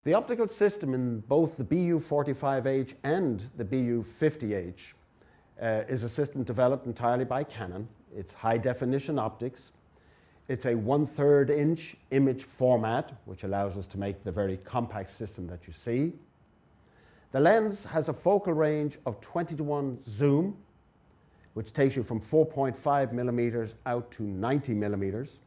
The optical system in both the BU-45H and the BU-50H is a system developed entirely by Canon. It's high definition optics. It's a 1/3 inch image format, which allows us to make the very compact system that you see. The lens has a focal range of 20:1 zoom, which takes you from 4.5 millimeters out to 90 millimeters.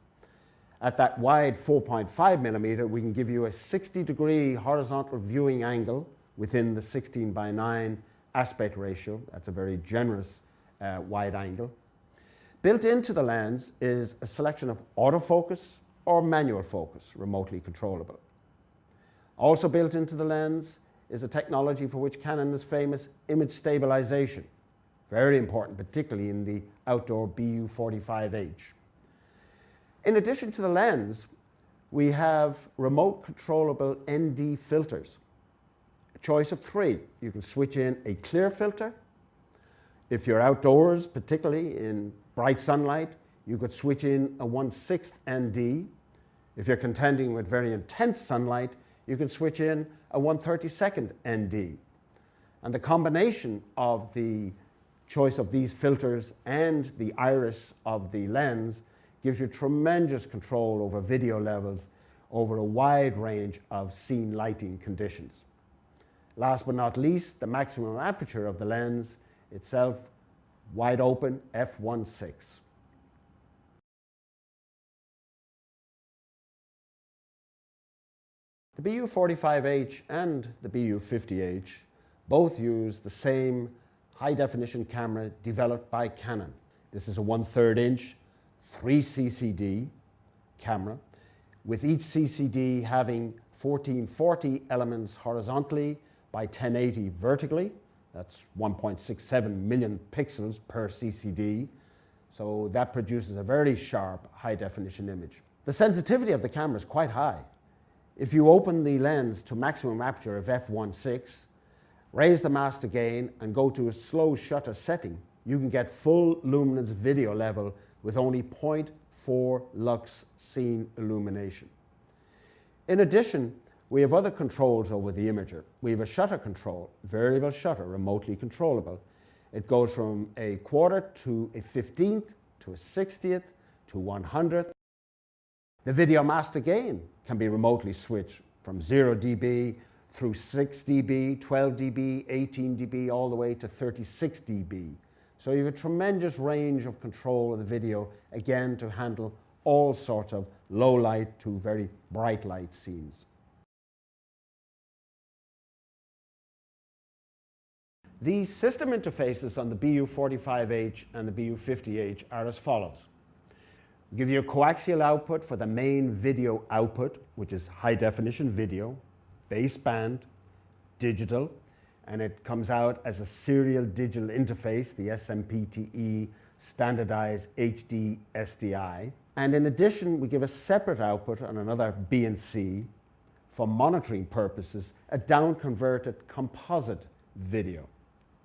At that wide 4.5 millimeter, we can give you a 60-degree horizontal viewing angle within the 16:9 aspect ratio. That's a very generous wide angle. Built into the lens is a selection of autofocus or manual focus, remotely controllable. Also built into the lens is a technology for which Canon is famous, image stabilization. Very important, particularly in the outdoor BU-45H. In addition to the lens, we have remote controllable ND filters. A choice of 3. You can switch in a clear filter. If you're outdoors, particularly in bright sunlight, you could switch in a 1/6 ND. If you're contending with very intense sunlight, you can switch in a 1/32 ND. And the combination of the choice of these filters and the iris of the lens gives you tremendous control over video levels over a wide range of scene lighting conditions. Last but not least, the maximum aperture of the lens itself, wide open f1.6. The BU-45H and the BU-50H both use the same high-definition camera developed by Canon. This is a 1/3 inch 3 CCD camera, with each CCD having 1440 elements horizontally by 1080 vertically. That's 1.67 million pixels per CCD. So that produces a very sharp, high-definition image. The sensitivity of the camera is quite high. If you open the lens to maximum aperture of f1.6, raise the master gain and go to a slow shutter setting, you can get full luminance video level with only 0.4 lux scene illumination. In addition, we have other controls over the imager. We have a shutter control, variable shutter, remotely controllable. It goes from a 1/4 to a 15th to a 60th to 100th. The video master gain can be remotely switched from 0 dB through 6 dB, 12 dB, 18 dB, all the way to 36 dB. So you have a tremendous range of control of the video, again, to handle all sorts of low light to very bright light scenes. The system interfaces on the BU-45H and the BU-50H are as follows. We give you a coaxial output for the main video output, which is high definition video, baseband, digital, and it comes out as a serial digital interface, the SMPTE standardized HD SDI. And in addition, we give a separate output on another BNC for monitoring purposes, a down-converted composite video.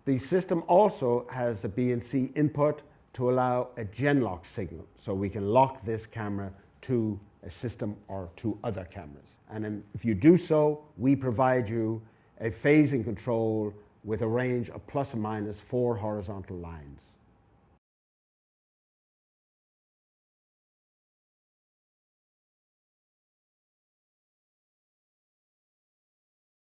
The system also has a BNC input to allow a Genlock signal, so we can lock this camera to a system or to other cameras. And then if you do so, we provide you a phasing control with a range of ±4 horizontal lines.